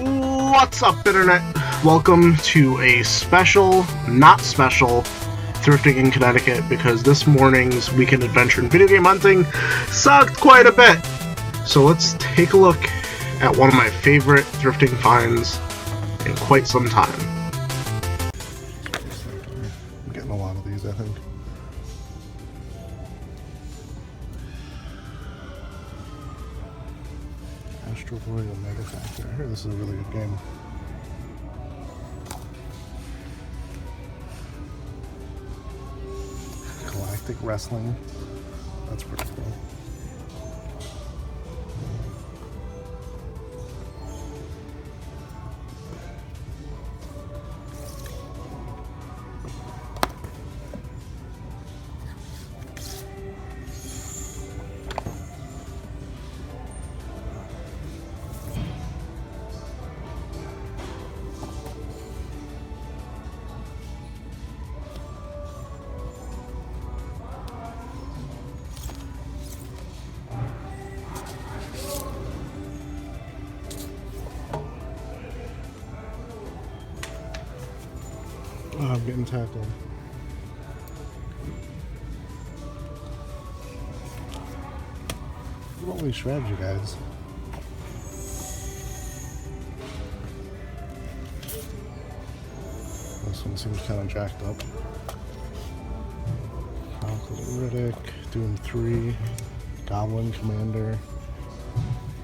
What's up, Internet? Welcome to a special, not special, Thrifting in Connecticut, because this morning's weekend adventure in video game hunting sucked quite a bit. So let's take a look at one of my favorite thrifting finds in quite some time. I'm getting a lot of these, I think. Astro Royal Mega Factor. I hear this is a really good game. Galactic Wrestling. That's pretty cool. Oh, I'm getting tackled. Look at all these strategy guides. This one seems kind of jacked up. Riddick, Doom 3, Goblin Commander,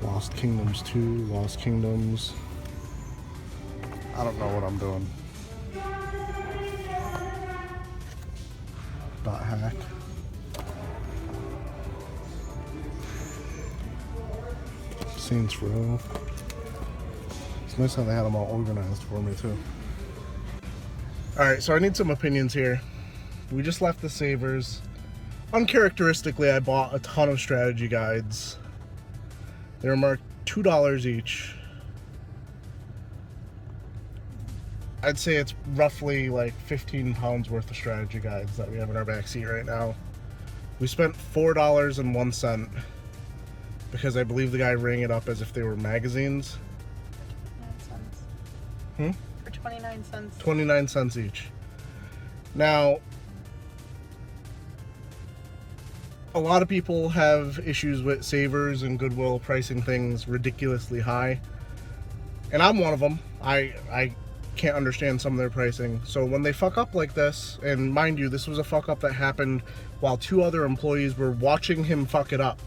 Lost Kingdoms 2, Lost Kingdoms. I don't know what I'm doing. Dot hack. Saints Row. It's nice how they had them all organized for me too. Alright, so I need some opinions here. We just left the Savers. Uncharacteristically, I bought a ton of strategy guides. They were marked $2 each. I'd say it's roughly like 15 pounds worth of strategy guides that we have in our back seat right now. We spent $4.01 because I believe the guy rang it up as if they were magazines. 29 cents. For 29 cents. 29 cents each. Now, a lot of people have issues with Savers and Goodwill pricing things ridiculously high. And I'm one of them. I can't understand some of their pricing. So when they fuck up like this, and mind you, this was a fuck up that happened while two other employees were watching him fuck it up.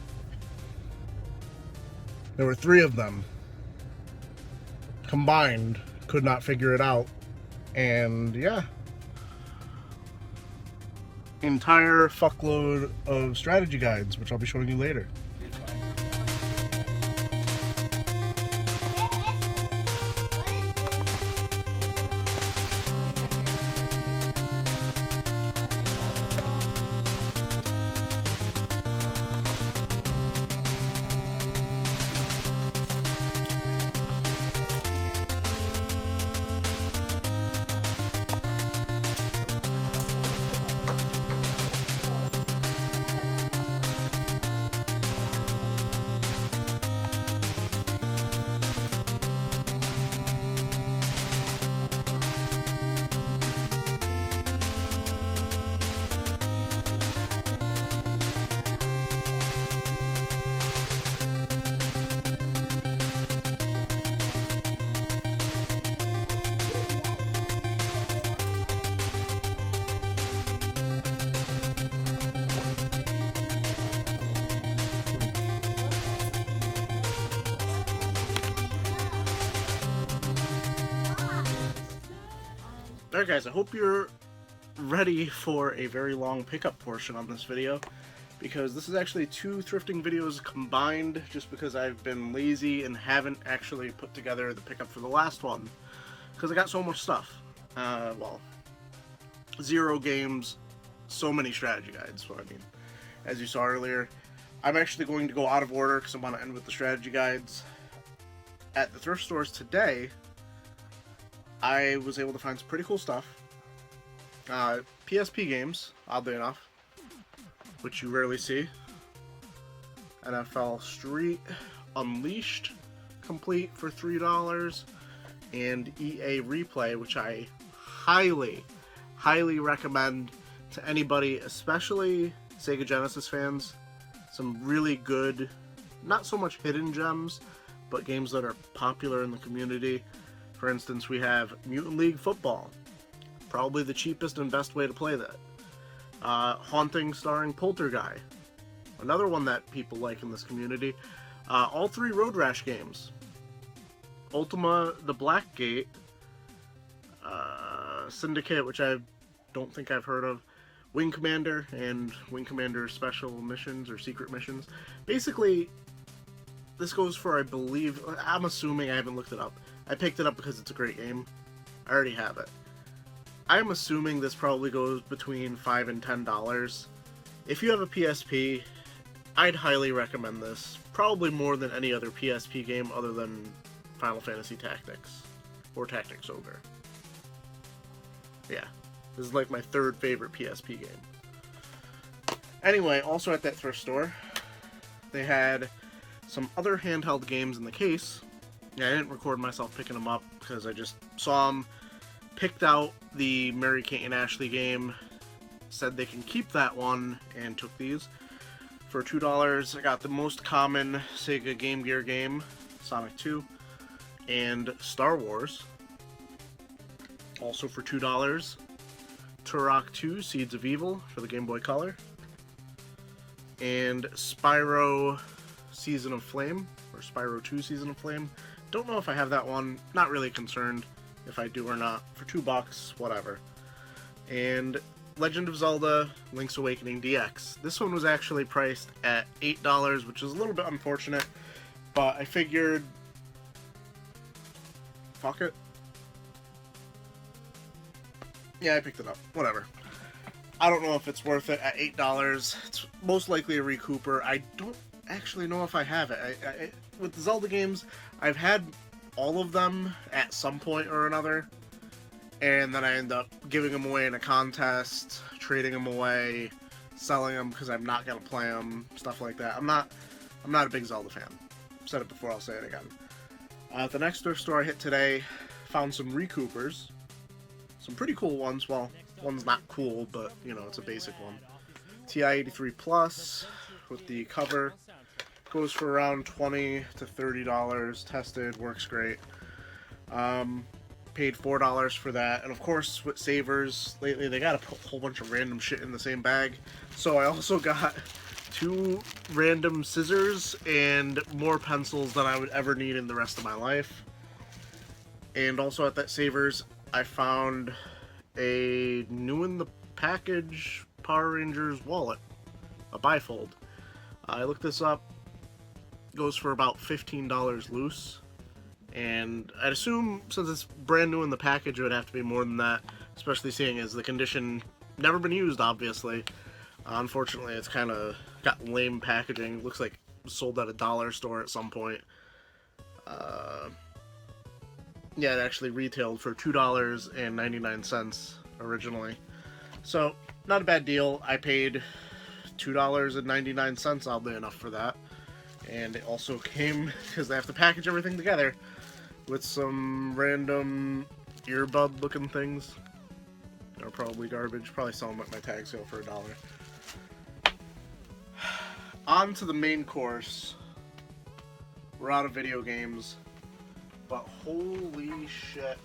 There were 3 of them combined, could not figure it out. And yeah, entire fuckload of strategy guides, which I'll be showing you later. Alright guys, I hope you're ready for a very long pickup portion on this video, because this is actually 2 thrifting videos combined, just because I've been lazy and haven't actually put together the pickup for the last one, because I got so much stuff. Well, 0 games, so many strategy guides. So I mean, as you saw earlier, I'm actually going to go out of order because I want to end with the strategy guides. At the thrift stores today, I was able to find some pretty cool stuff. PSP games, oddly enough, which you rarely see. NFL Street Unleashed, Complete for $3, and EA Replay, which I highly recommend to anybody, especially Sega Genesis fans. Some really good, not so much hidden gems, but games that are popular in the community. For instance, we have Mutant League Football, probably the cheapest and best way to play that. Haunting starring Poltergeist, another one that people like in this community. All 3 Road Rash games. Ultima, The Blackgate, Syndicate, which I don't think I've heard of, Wing Commander, and Wing Commander Special Missions or Secret Missions. Basically, this goes for, I believe, I'm assuming, I haven't looked it up. I picked it up because it's a great game. I already have it. I'm assuming this probably goes between $5 and $10. If you have a PSP, I'd highly recommend this. Probably more than any other PSP game other than Final Fantasy Tactics or Tactics Ogre. Yeah, this is like my 3rd favorite PSP game. Anyway, also at that thrift store, they had some other handheld games in the case. Yeah, I didn't record myself picking them up because I just saw them, picked out the Mary-Kate and Ashley game, said they can keep that one, and took these. For $2, I got the most common Sega Game Gear game, Sonic 2, and Star Wars. Also for $2, Turok 2, Seeds of Evil for the Game Boy Color, and Spyro Season of Flame, or Spyro 2 Season of Flame. Don't know if I have that one, not really concerned if I do or not. For $2, whatever. And Legend of Zelda Link's Awakening DX. This one was actually priced at $8, which is a little bit unfortunate, but I figured, fuck it. Yeah, I picked it up. Whatever. I don't know if it's worth it at $8. It's most likely a recouper. I don't actually know if I have it. With the Zelda games, I've had all of them at some point or another, and then I end up giving them away in a contest, trading them away, selling them because I'm not gonna play them, stuff like that. I'm not a big Zelda fan. I've said it before, I'll say it again. At the next thrift store I hit today, found some recoupers. Some pretty cool ones. Well, one's not cool, but, you know, it's a basic one. TI-83 Plus with the cover. Goes for around $20 to $30. Tested, works great. Paid $4 for that. And of course, with Savers, lately they gotta put a whole bunch of random shit in the same bag. So I also got 2 random scissors and more pencils than I would ever need in the rest of my life. And also at that Savers, I found a new in the package Power Rangers wallet, a bifold. I looked this up, goes for about $15 loose, and I'd assume since it's brand new in the package it would have to be more than that, especially seeing as the condition never been used, obviously. Unfortunately, it's kind of got lame packaging. Looks like it was sold at a dollar store at some point. Yeah, it actually retailed for $2.99 originally. So, not a bad deal. I paid $2.99, oddly enough, for that. And it also came, because they have to package everything together, with some random earbud looking things. They're probably garbage. Probably sell them at my tag sale for $1. On to the main course. We're out of video games. But holy shit.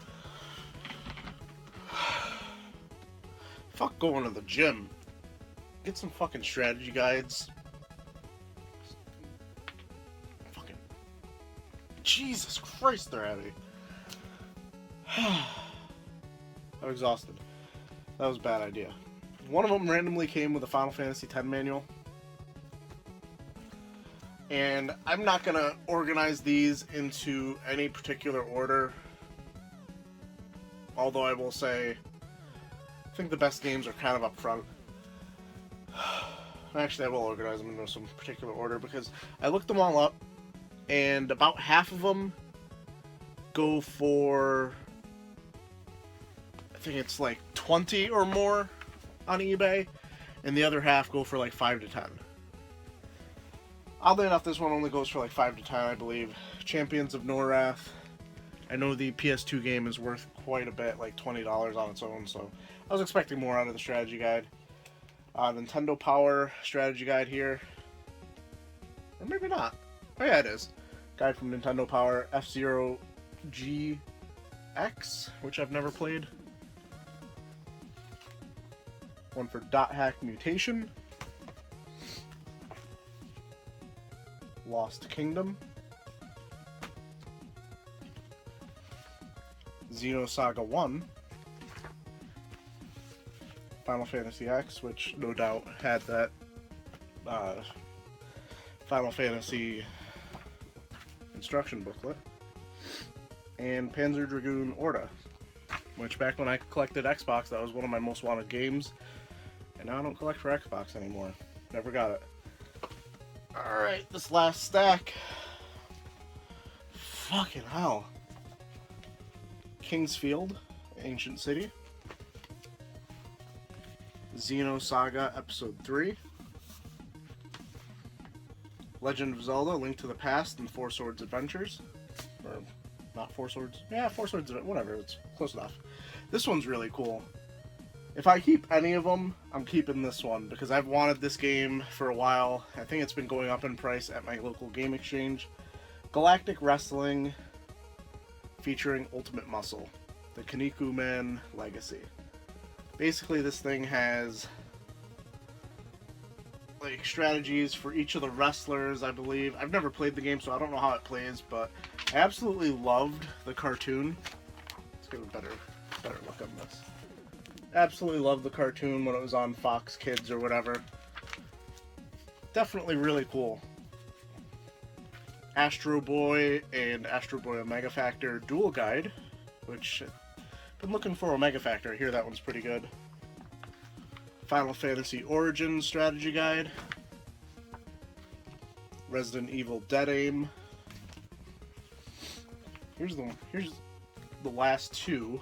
Fuck going to the gym. Get some fucking strategy guides. Fucking Jesus Christ, they're heavy. I'm exhausted. That was a bad idea. One of them randomly came with a Final Fantasy X manual. And I'm not going to organize these into any particular order. Although I will say, I think the best games are kind of up front. Actually, I will organize them into some particular order because I looked them all up, and about half of them go for, I think it's like 20 or more on eBay, and the other half go for like 5 to 10. Oddly enough, this one only goes for like 5 to 10, I believe. Champions of Norath. I know the PS2 game is worth quite a bit, like $20 on its own, so I was expecting more out of the strategy guide. Nintendo Power strategy guide here. Or maybe not. Oh yeah, it is. Guide from Nintendo Power, F-Zero GX, which I've never played. One for Dot Hack Mutation. Lost Kingdom. Xenosaga 1. Final Fantasy X, which no doubt had that Final Fantasy instruction booklet. And Panzer Dragoon Orta, which back when I collected Xbox, that was one of my most wanted games. And now I don't collect for Xbox anymore. Never got it. Alright, this last stack. Fucking hell. Kingsfield, Ancient City. Xenosaga Episode 3. Legend of Zelda, Link to the Past and Four Swords Adventures. Or, not Four Swords. Yeah, Four Swords, whatever, it's close enough. This one's really cool. If I keep any of them, I'm keeping this one, because I've wanted this game for a while. I think it's been going up in price at my local game exchange. Galactic Wrestling, featuring Ultimate Muscle, the Kaniku Man Legacy. Basically, this thing has like strategies for each of the wrestlers, I believe. I've never played the game, so I don't know how it plays, but I absolutely loved the cartoon. Let's give a better look on this. Absolutely loved the cartoon when it was on Fox Kids or whatever. Definitely really cool. Astro Boy and Astro Boy Omega Factor Dual Guide, which I've been looking for Omega Factor. I hear that one's pretty good. Final Fantasy Origins Strategy Guide. Resident Evil Dead Aim. Here's the last two.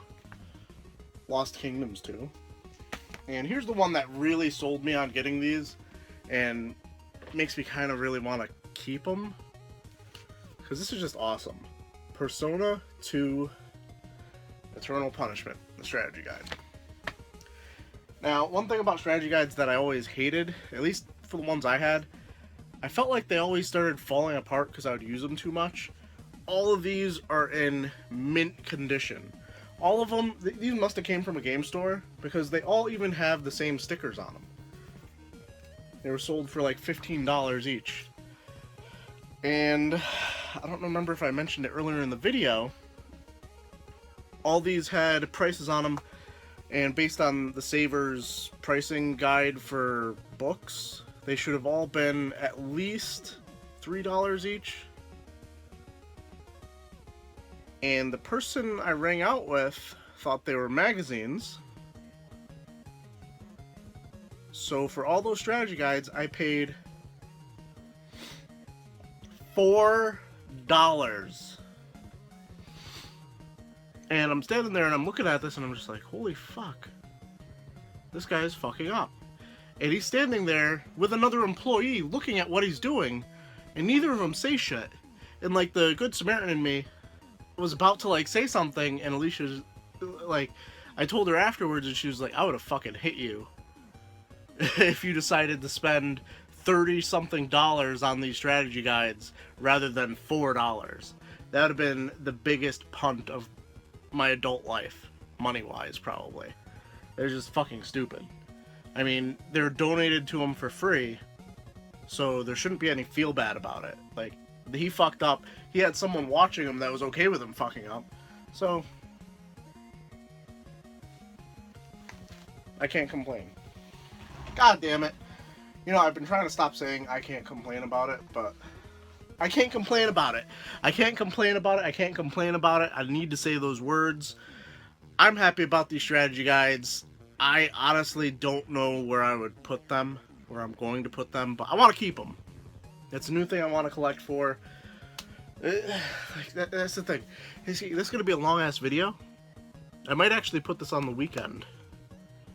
Lost Kingdoms 2. And here's the one that really sold me on getting these and makes me kind of really want to keep them, because this is just awesome. Persona 2 Eternal Punishment, the strategy guide. Now, one thing about strategy guides that I always hated, at least for the ones I had, I felt like they always started falling apart because I would use them too much. All of these are in mint condition. All of them, these must have came from a game store, because they all even have the same stickers on them. They were sold for like $15 each. And I don't remember if I mentioned it earlier in the video. All these had prices on them, and based on the Savers pricing guide for books, they should have all been at least $3 each. And the person I rang out with thought they were magazines. So for all those strategy guides, I paid $4. And I'm standing there and I'm looking at this and I'm just like, holy fuck. This guy is fucking up. And he's standing there with another employee looking at what he's doing, and neither of them say shit. And like the Good Samaritan in me was about to like say something, and Alicia's like, I told her afterwards, and she was like, I would have fucking hit you if you decided to spend $30-something on these strategy guides rather than $4. That would have been the biggest punt of my adult life, money-wise, probably. They're just fucking stupid. I mean, they're donated to him for free, so there shouldn't be any feel bad about it. Like, he fucked up. He had someone watching him that was okay with him fucking up. So, I can't complain. God damn it. You know, I've been trying to stop saying I can't complain about it, but I can't complain about it. I can't complain about it. I can't complain about it. I need to say those words. I'm happy about these strategy guides. I honestly don't know where I would put them, where I'm going to put them, but I want to keep them. It's a new thing I want to collect for. That's the thing. This is going to be a long-ass video. I might actually put this on the weekend.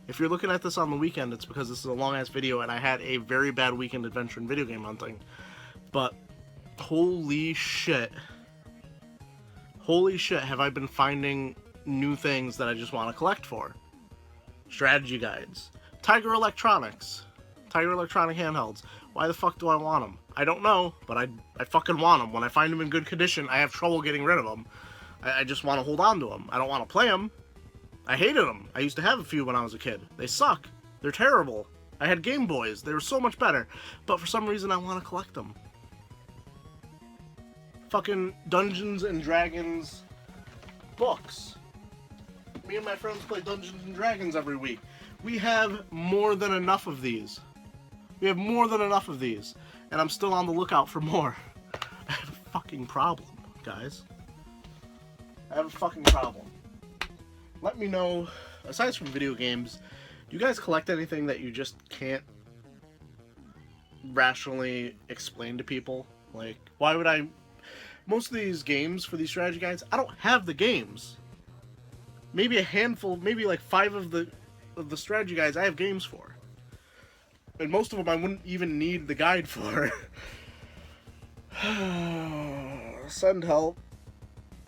If you're looking at this on the weekend, it's because this is a long-ass video and I had a very bad weekend adventure in video game hunting. But holy shit have I been finding new things that I just want to collect for. Strategy guides. Tiger Electronic handhelds. Why the fuck do I want them? I don't know, but I fucking want them. When I find them in good condition, I have trouble getting rid of them. I just want to hold on to them. I don't want to play them. I hated them. I used to have a few when I was a kid. They suck. They're terrible. I had Game Boys. They were so much better. But for some reason, I want to collect them. Fucking Dungeons and Dragons books. Me and my friends play Dungeons and Dragons every week. We have more than enough of these. And I'm still on the lookout for more. I have a fucking problem, guys. I have a fucking problem. Let me know, aside from video games, do you guys collect anything that you just can't rationally explain to people? Like, why would I... Most of these games for these strategy guides, I don't have the games. Maybe a handful, maybe like 5 of the strategy guides I have games for. And most of them I wouldn't even need the guide for. Send help.